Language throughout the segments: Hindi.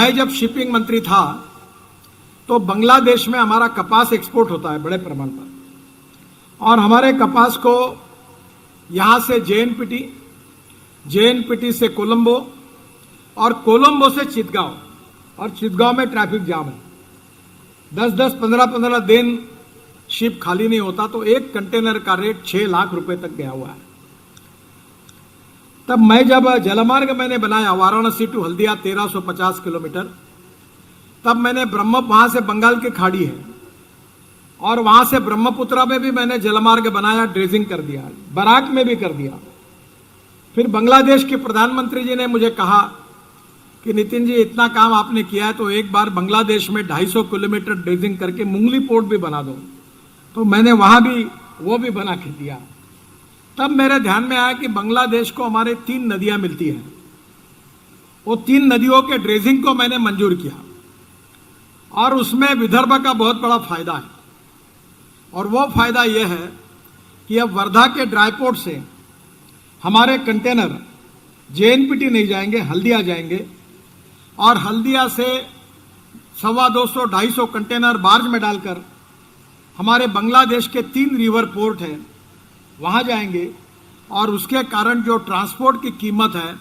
मैं जब शिपिंग मंत्री था तो बांग्लादेश में हमारा कपास एक्सपोर्ट होता है बड़े पैमाने पर, और हमारे कपास को यहाँ से जेएनपीटी, जेएनपीटी से कोलंबो, और कोलंबो से चितगांव, और चितगांव में ट्रैफिक जाम है। 10-10, 15-15 दिन शिप खाली नहीं होता, तो एक कंटेनर का रेट 6 लाख रुपए तक गया हुआ है। तब मैं जब जलमार्ग मैंने बनाया वाराणसी टू हल्दिया 1350 किलोमीटर, तब मैंने वहां से बंगाल की खाड़ी है और वहां से ब्रह्मपुत्रा में भी मैंने जलमार्ग बनाया, ड्रेजिंग कर दिया, बराक में भी कर दिया। फिर बांग्लादेश के प्रधानमंत्री जी ने मुझे कहा कि नितिन जी इतना काम आपने किया है तो एक बार बांग्लादेश में 250 किलोमीटर ड्रेजिंग करके मुंगली पोर्ट भी बना दो। तो मैंने वहां भी वो भी बना के दिया। तब मेरे ध्यान में आया कि बांग्लादेश को हमारे 3 नदियां मिलती हैं, वो 3 नदियों के ड्रेजिंग को मैंने मंजूर किया, और उसमें विदर्भ का बहुत बड़ा फायदा है। और वो फायदा यह है कि अब वर्धा के ड्राईपोर्ट से हमारे कंटेनर जेएनपीटी नहीं जाएंगे, हल्दिया जाएंगे, और हल्दिया से 250-250 कंटेनर बार्ज में डालकर हमारे बांग्लादेश के 3 रिवर पोर्ट हैं वहां जाएंगे। और उसके कारण जो ट्रांसपोर्ट की कीमत है,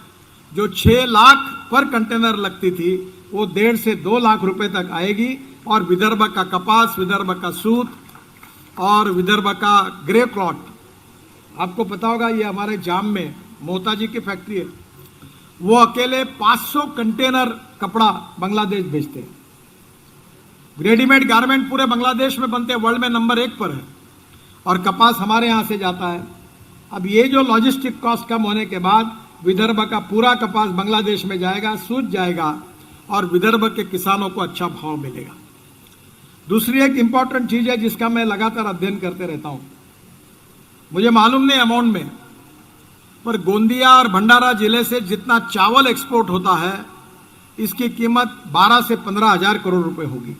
जो 6 लाख पर कंटेनर लगती थी, वो 1.5 से 2 लाख रुपए तक आएगी। और विदर्भ का कपास, विदर्भ का सूत और विदर्भ का ग्रे क्लॉथ, आपको पता होगा ये हमारे जाम में मोता जी की फैक्ट्री है, वो अकेले 500 कंटेनर कपड़ा बांग्लादेश भेजते हैं। रेडीमेड गारमेंट पूरे बांग्लादेश में बनते हैं, वर्ल्ड में नंबर 1 पर है, और कपास हमारे यहां से जाता है। अब ये जो लॉजिस्टिक कॉस्ट कम होने के बाद विदर्भ का पूरा कपास बांग्लादेश में जाएगा, सूझ जाएगा, और विदर्भ के किसानों को अच्छा भाव मिलेगा। दूसरी एक इंपॉर्टेंट चीज है जिसका मैं लगातार अध्ययन करते रहता हूं, मुझे मालूम नहीं अमाउंट में, पर गोंदिया और भंडारा जिले से जितना चावल एक्सपोर्ट होता है, इसकी कीमत 12 से 15 हजार करोड़ रुपए होगी।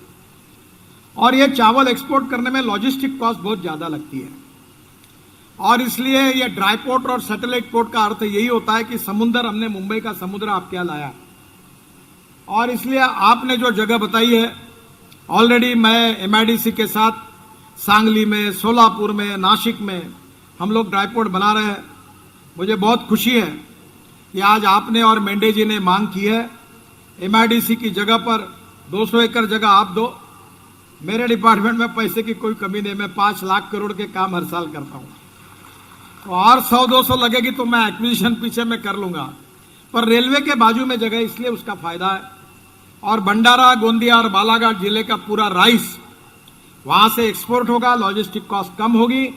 और ये चावल एक्सपोर्ट करने में लॉजिस्टिक कॉस्ट बहुत ज्यादा लगती है, और इसलिए ये ड्राई पोर्ट और सैटेलाइट पोर्ट का अर्थ यही होता है कि समुद्र, हमने मुंबई का समुद्र आप क्या लाया। और इसलिए आपने जो जगह बताई है, ऑलरेडी मैं एमआईडीसी के साथ सांगली में, सोलापुर में, नासिक में हम लोग ड्राई पोर्ट बना रहे हैं। मुझे बहुत खुशी है कि आज आपने और मेंढे जी ने मांग की है, एमआईडीसी की जगह पर 200 एकड़ जगह आप दो। मेरे डिपार्टमेंट में पैसे की कोई कमी नहीं, मैं 5 लाख करोड़ के काम हर साल करता हूं, तो और 100-200 लगेगी तो मैं एक्विजिशन पीछे में कर लूंगा, पर रेलवे के बाजू में जगह, इसलिए उसका फायदा है। और भंडारा, गोंदिया और बालाघाट जिले का पूरा राइस वहां से एक्सपोर्ट होगा, लॉजिस्टिक कॉस्ट कम होगी,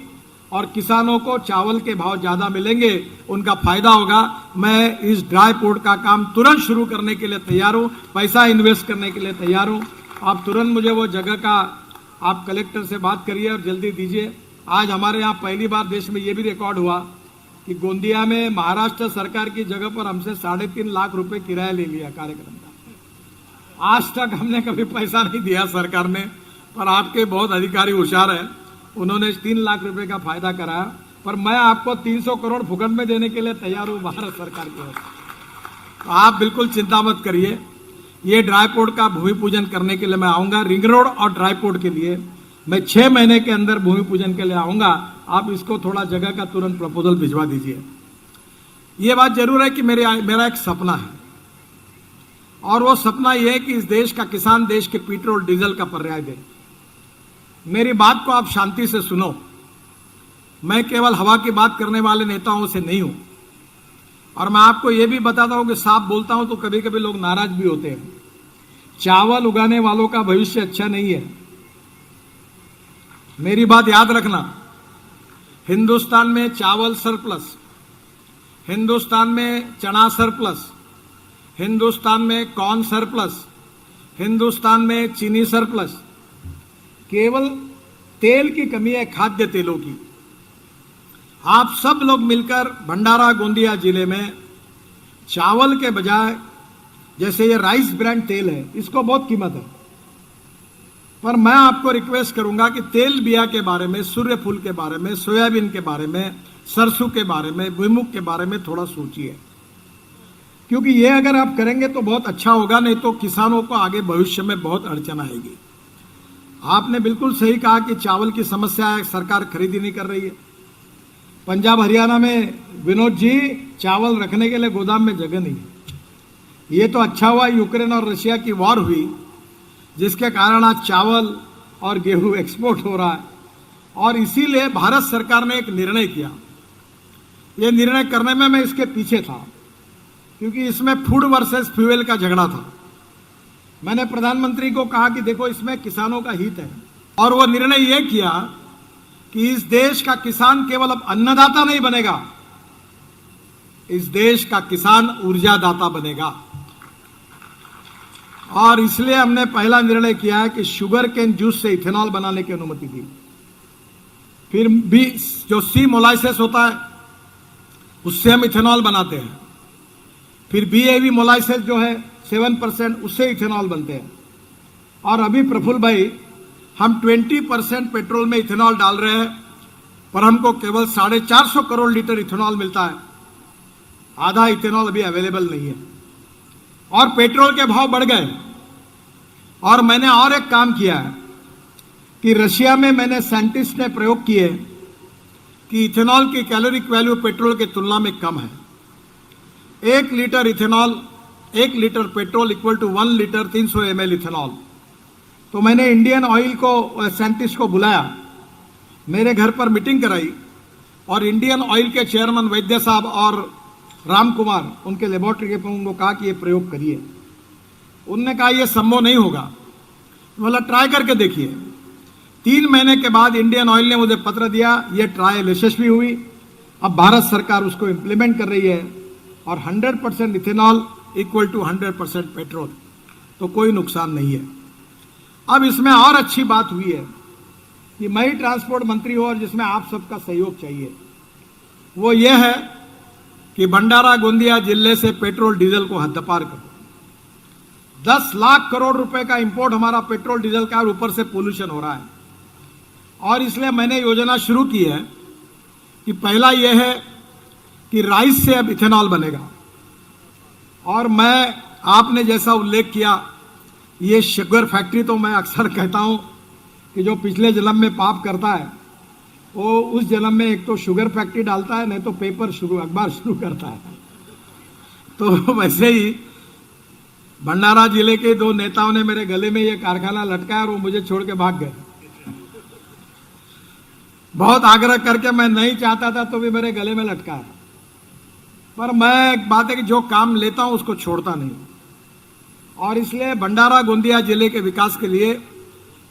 और किसानों को चावल के भाव ज्यादा मिलेंगे, उनका फायदा होगा। मैं इस ड्राई पोर्ट का काम तुरंत शुरू करने के लिए तैयार हूं, पैसा इन्वेस्ट करने के लिए तैयार हूं। आप तुरंत मुझे वो जगह का, आप कलेक्टर से बात करिए और जल्दी दीजिए। आज हमारे यहाँ पहली बार देश में ये भी रिकॉर्ड हुआ कि गोंदिया में महाराष्ट्र सरकार की जगह पर हमसे 3.5 लाख रुपए किराया ले लिया कार्यक्रम का। आज तक हमने कभी पैसा नहीं दिया सरकार ने, पर आपके बहुत अधिकारी होशियार हैं, उन्होंने 3 लाख रुपए का फायदा कराया। पर मैं आपको 300 करोड़ फुकट में देने के लिए तैयार हूं भारत सरकार की ओर से, तो आप बिल्कुल चिंता मत करिए। ये ड्राई पोर्ट का भूमि पूजन करने के लिए मैं आऊंगा, रिंग रोड और ड्राई पोर्ट के लिए मैं 6 महीने के अंदर भूमि पूजन के लिए आऊंगा। आप इसको थोड़ा जगह का तुरंत प्रपोजल भिजवा दीजिए। ये बात जरूर है कि मेरा एक सपना है, और वो सपना ये है कि इस देश का किसान देश के पेट्रोल डीजल का पर्याय दे। मेरी बात को आप शांति से सुनो, मैं केवल हवा की बात करने वाले नेताओं से नहीं हूं, और मैं आपको यह भी बताता हूं कि साफ बोलता हूं तो कभी कभी लोग नाराज भी होते हैं। चावल उगाने वालों का भविष्य अच्छा नहीं है, मेरी बात याद रखना। हिंदुस्तान में चावल सरप्लस, हिंदुस्तान में चना सरप्लस, हिंदुस्तान में कॉर्न सरप्लस, हिंदुस्तान में चीनी सरप्लस, केवल तेल की कमी है, खाद्य तेलों की। आप सब लोग मिलकर भंडारा, गोंदिया जिले में चावल के बजाय, जैसे ये राइस ब्रांड तेल है, इसको बहुत कीमत है, पर मैं आपको रिक्वेस्ट करूंगा कि तेल बिया के बारे में, सूर्यफूल के बारे में, सोयाबीन के बारे में, सरसों के बारे में, भुईमुख के बारे में थोड़ा सोचिए। क्योंकि ये अगर आप करेंगे तो बहुत अच्छा होगा, नहीं तो किसानों को आगे भविष्य में बहुत अड़चन आएगी। आपने बिल्कुल सही कहा कि चावल की समस्या है, सरकार खरीदी नहीं कर रही है। पंजाब हरियाणा में विनोद जी चावल रखने के लिए गोदाम में जगह नहीं है। ये तो अच्छा हुआ यूक्रेन और रशिया की वॉर हुई, जिसके कारण आज चावल और गेहूं एक्सपोर्ट हो रहा है। और इसीलिए भारत सरकार ने एक निर्णय किया। ये निर्णय करने में मैं इसके पीछे था, क्योंकि इसमें फूड वर्सेस फ्यूल का झगड़ा था। मैंने प्रधानमंत्री को कहा कि देखो इसमें किसानों का हित है, और वो निर्णय ये किया कि इस देश का किसान केवल अब अन्नदाता नहीं बनेगा, इस देश का किसान ऊर्जादाता बनेगा। और इसलिए हमने पहला निर्णय किया है कि शुगर केन जूस से इथेनॉल बनाने की अनुमति दी। फिर भी जो सी मोलाइसेस होता है उससे हम इथेनॉल बनाते हैं। फिर BAV मोलाइसेस जो है 7%, उससे इथेनॉल बनते हैं। और अभी प्रफुल्ल भाई हम 20% पेट्रोल में इथेनॉल डाल रहे हैं, पर हमको केवल 450 करोड़ लीटर इथेनॉल मिलता है। आधा इथेनॉल अभी अवेलेबल नहीं है, और पेट्रोल के भाव बढ़ गए। और मैंने और एक काम किया है कि रशिया में मैंने साइंटिस्ट ने प्रयोग किए कि इथेनॉल की कैलोरिक वैल्यू पेट्रोल की तुलना में कम है। 1 litre ethanol, 1 litre petrol equal to 1 litre 300 ml ethanol. तो मैंने इंडियन ऑयल को, साइंटिस्ट को बुलाया, मेरे घर पर मीटिंग कराई, और इंडियन ऑयल के चेयरमैन वैद्य साहब और राम कुमार उनके लेबोरेटरी के प्रमुख को कहा कि ये प्रयोग करिए। उनने कहा ये संभव नहीं होगा, बोला ट्राई करके देखिए। 3 महीने के बाद इंडियन ऑयल ने मुझे पत्र दिया, ये ट्रायल यशस्वी हुई। अब भारत सरकार उसको इम्प्लीमेंट कर रही है, और 100% इथेनॉल इक्वल टू 100% पेट्रोल, तो कोई नुकसान नहीं है। अब इसमें और अच्छी बात हुई है कि मैं ही ट्रांसपोर्ट मंत्री हूँ, और जिसमें आप सबका सहयोग चाहिए, वो ये है कि भंडारा गोंदिया जिले से पेट्रोल डीजल को हद्दपार करो। 10 लाख करोड़ रुपए का इंपोर्ट हमारा पेट्रोल डीजल का, और ऊपर से पोल्यूशन हो रहा है। और इसलिए मैंने योजना शुरू की है कि पहला यह है कि राइस से अब इथेनॉल बनेगा। और मैं, आपने जैसा उल्लेख किया, ये शुगर फैक्ट्री, तो मैं अक्सर कहता हूं कि जो पिछले जन्म में पाप करता है वो उस जन्म में एक तो शुगर फैक्ट्री डालता है, नहीं तो पेपर अखबार शुरू करता है। तो वैसे ही भंडारा जिले के 2 नेताओं ने मेरे गले में ये कारखाना लटकाया, और वो मुझे छोड़ के भाग गए। बहुत आग्रह करके मैं नहीं चाहता था तो भी मेरे गले में लटकाया। पर मैं, एक बात है कि जो काम लेता हूं उसको छोड़ता नहीं। और इसलिए भंडारा गोंदिया जिले के विकास के लिए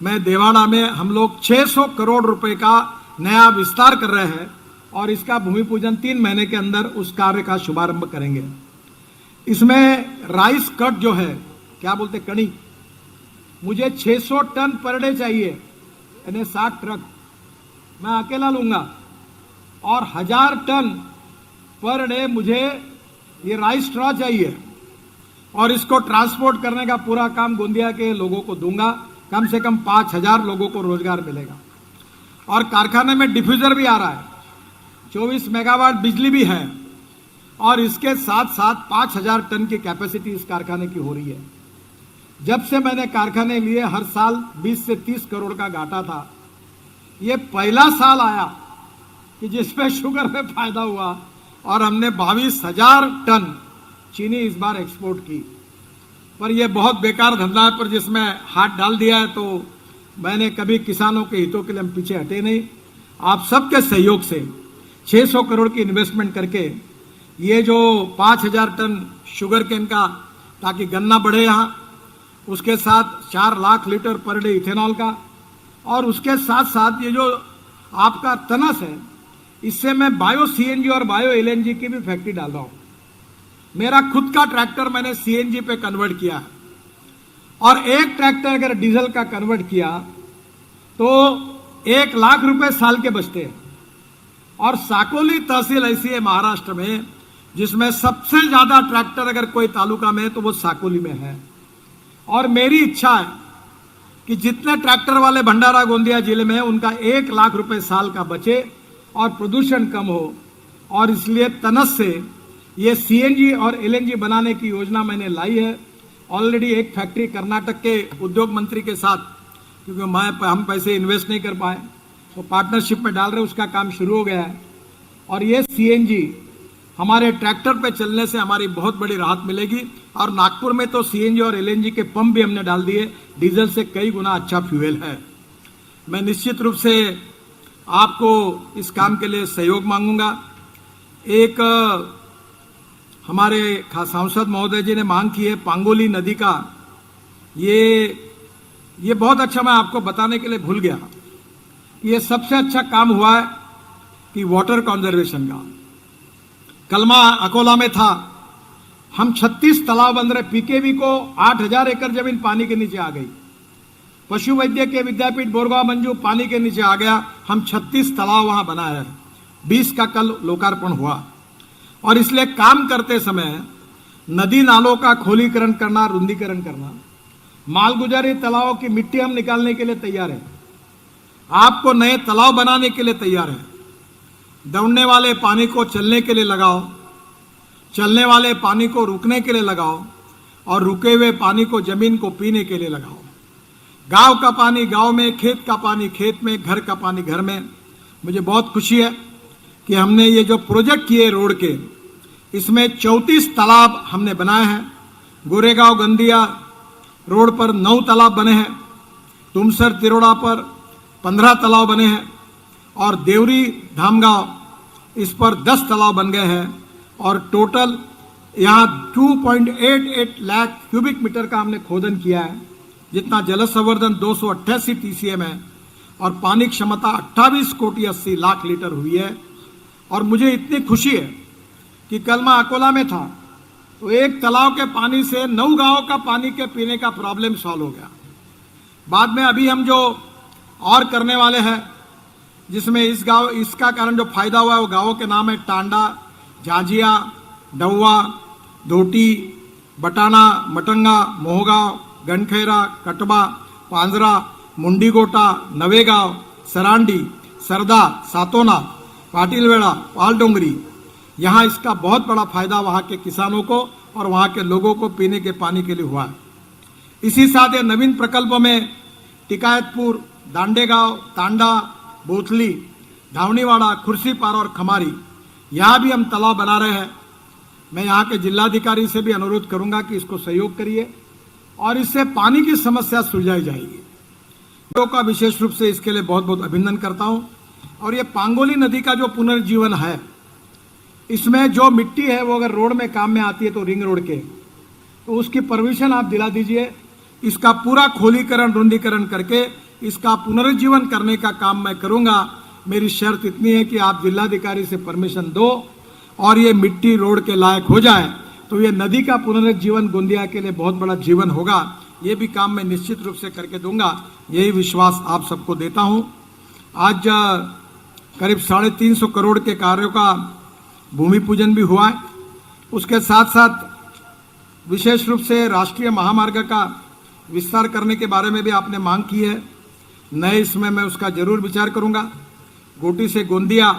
मैं देवाड़ा में हम लोग 600 करोड़ रुपए का नया विस्तार कर रहे हैं, और इसका भूमि पूजन 3 महीने के अंदर उस कार्य का शुभारंभ करेंगे। इसमें राइस कट जो है, क्या बोलते, कणी, मुझे 600 टन पर डे चाहिए, यानी 60 ट्रक मैं अकेला लूंगा, और 1000 टन पर डे मुझे ये राइस स्ट्रॉ चाहिए, और इसको ट्रांसपोर्ट करने का पूरा काम गोंदिया के लोगों को दूंगा। कम से कम 5000 लोगों को रोजगार मिलेगा। और कारखाने में डिफ्यूजर भी आ रहा है, 24 मेगावाट बिजली भी है, और इसके साथ साथ 5000 टन की कैपेसिटी इस कारखाने की हो रही है। जब से मैंने कारखाने लिए, हर साल 20 से 30 करोड़ का घाटा था। ये पहला साल आया कि जिसमें शुगर में फायदा हुआ, और हमने 22,000 टन चीनी इस बार एक्सपोर्ट की। पर यह बहुत बेकार धंधा है, पर जिसमें हाथ डाल दिया है, तो मैंने कभी किसानों के हितों के लिए हम पीछे हटे नहीं। आप सबके सहयोग से 600 करोड़ की इन्वेस्टमेंट करके ये जो 5000 टन शुगर केन का, ताकि गन्ना बढ़े यहाँ, उसके साथ 4 lakh litre per day ethanol का, और उसके साथ साथ ये जो आपका तनस है, इससे मैं बायो CNG और बायो LNG की भी फैक्ट्री डाल रहा हूँ। मेरा खुद का ट्रैक्टर मैंने CNG पे कन्वर्ट किया है, और एक ट्रैक्टर अगर डीजल का कन्वर्ट किया तो 1 लाख रुपए साल के बचते हैं। और साकोली तहसील ऐसी है महाराष्ट्र में जिसमें सबसे ज्यादा ट्रैक्टर अगर कोई तालुका में है तो वो साकोली में है। और मेरी इच्छा है कि जितने ट्रैक्टर वाले भंडारा गोंदिया जिले में है उनका 1 लाख रुपए साल का बचे और प्रदूषण कम हो। और इसलिए तनस से ये सीएनजी और एलएनजी बनाने की योजना मैंने लाई है। ऑलरेडी एक फैक्ट्री कर्नाटक के उद्योग मंत्री के साथ, क्योंकि हम पैसे इन्वेस्ट नहीं कर पाए, तो पार्टनरशिप में डाल रहे, उसका काम शुरू हो गया है। और ये सीएनजी हमारे ट्रैक्टर पे चलने से हमारी बहुत बड़ी राहत मिलेगी। और नागपुर में तो सीएनजी और एलएनजी के पंप भी हमने डाल दिए, डीजल से कई गुना अच्छा फ्यूल है। मैं निश्चित रूप से आपको इस काम के लिए सहयोग मांगूंगा। एक हमारे सांसद महोदय जी ने मांग की है पांगोली नदी का, ये बहुत अच्छा, मैं आपको बताने के लिए भूल गया। ये सबसे अच्छा काम हुआ है कि वाटर कंजर्वेशन का। कलमा अकोला में था, हम 36 तालाब बन रहे, पीकेवी को 8000 एकड़ जमीन पानी के नीचे आ गई। पशु वैद्य के विद्यापीठ बोरगांव मंजू पानी के नीचे आ गया। हम 36 तालाब वहां बनाए हैं, 20 का कल लोकार्पण हुआ। और इसलिए काम करते समय नदी नालों का खोलीकरण करना, रुंदीकरण करना, मालगुजारी तालाबों की मिट्टी हम निकालने के लिए तैयार है, आपको नए तालाब बनाने के लिए तैयार है। दौड़ने वाले पानी को चलने के लिए लगाओ, चलने वाले पानी को रुकने के लिए लगाओ, और रुके हुए पानी को जमीन को पीने के लिए लगाओ। गांव का पानी गांव में, खेत का पानी खेत में, घर का पानी घर में। मुझे बहुत खुशी है कि हमने ये जो प्रोजेक्ट किए रोड के, इसमें 34 तालाब हमने बनाए हैं। गोरेगांव गंदिया रोड पर 9 तालाब बने हैं, तुमसर तिरोड़ा पर 15 तालाब बने हैं, और देवरी धामगांव इस पर 10 तालाब बन गए हैं। और टोटल यहाँ 2.88 लाख क्यूबिक मीटर का हमने खोदन किया है, जितना जल संवर्धन 288 TCM है, और पानी क्षमता 28 कोटि 80 लाख लीटर हुई है। और मुझे इतनी खुशी है कि कल मैं अकोला में था, तो एक तालाब के पानी से 9 गांवों का पानी के पीने का प्रॉब्लम सॉल्व हो गया। बाद में अभी हम जो और करने वाले हैं, जिसमें इसका कारण जो फायदा हुआ है वो गांवों के नाम है टांडा, झांझिया, डौवा, धोटी, बटाना, मटंगा, मोहगांव, गणखेरा, कटबा, पांजरा, मुंडीगोटा, नवेगांव, सरांडी, सरदा, सातोना, पाटिलवेड़ा, पालडोंगरी। यहाँ इसका बहुत बड़ा फायदा वहाँ के किसानों को और वहाँ के लोगों को पीने के पानी के लिए हुआ है। इसी साथ ये नवीन प्रकल्पों में टिकायतपुर, दांडेगांव, तांडा, बोथली, धावनीवाड़ा, खुर्सीपार और खमारी, यहाँ भी हम तालाब बना रहे हैं। मैं यहाँ के जिलाधिकारी से भी अनुरोध करूंगा कि इसको सहयोग करिए और इससे पानी की समस्या सुलझाई जाएगी। का विशेष रूप से इसके लिए बहुत बहुत अभिनंदन करता हूँ। और ये पांगोली नदी का जो पुनर्जीवन है, इसमें जो मिट्टी है वो अगर रोड में काम में आती है तो रिंग रोड के, तो उसकी परमिशन आप दिला दीजिए। इसका पूरा खोलीकरण, रुंदीकरण करके इसका पुनर्जीवन करने का काम मैं करूंगा। मेरी शर्त इतनी है कि आप जिलाधिकारी से परमिशन दो और ये मिट्टी रोड के लायक हो जाए, तो ये नदी का पुनर्जीवन गोंदिया के लिए बहुत बड़ा जीवन होगा। ये भी काम मैं निश्चित रूप से करके दूंगा, यही विश्वास आप सबको देता हूं। आज करीब 350 करोड़ के कार्यों का भूमि पूजन भी हुआ है। उसके साथ साथ विशेष रूप से राष्ट्रीय महामार्ग का विस्तार करने के बारे में भी आपने मांग की है। नए इसमें मैं उसका जरूर विचार करूंगा। गोटी से गोंदिया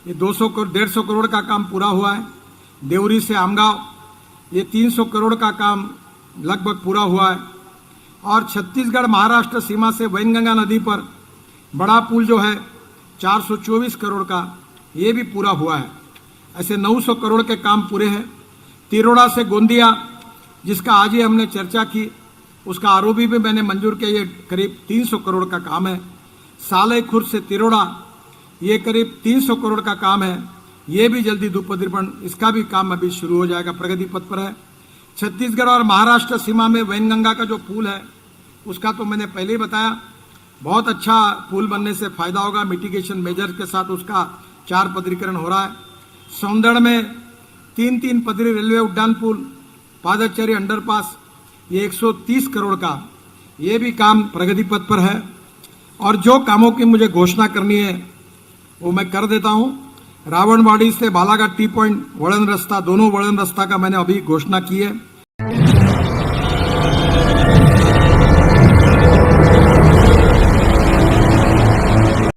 ये 150 करोड़ का काम पूरा हुआ है। देवरी से आमगांव ये 300 करोड़ का काम लगभग पूरा हुआ है। और छत्तीसगढ़ महाराष्ट्र सीमा से वैनगंगा नदी पर बड़ा पुल जो है 424 करोड़ का, ये भी पूरा हुआ है। ऐसे 900 करोड़ के काम पूरे हैं। तिरोड़ा से गोंदिया, जिसका आज ही हमने चर्चा की, उसका आरओबी भी मैंने मंजूर किया, ये करीब 300 करोड़ का काम है। साले खुर्द से तिरोड़ा ये करीब 300 करोड़ का काम है। ये भी जल्दी दुपदीपन, इसका भी काम अभी शुरू हो जाएगा, प्रगति पथ पर है। छत्तीसगढ़ और महाराष्ट्र सीमा में वैनगंगा का जो पुल है, उसका तो मैंने पहले ही बताया, बहुत अच्छा पुल बनने से फायदा होगा। मिटिगेशन मेजर के साथ उसका 4 पदरीकरण हो रहा है। सौंदड़ में 3 पदरी रेलवे उड्डान पुल, पादचारी अंडरपास, ये 130 करोड़ का, ये भी काम प्रगति पथ पर है। और जो कामों की मुझे घोषणा करनी है वो मैं कर देता हूँ। रावणवाड़ी से बालाघाट टी पॉइंट वड़न रास्ता, दोनों वड़न रास्ता का मैंने अभी घोषणा की है।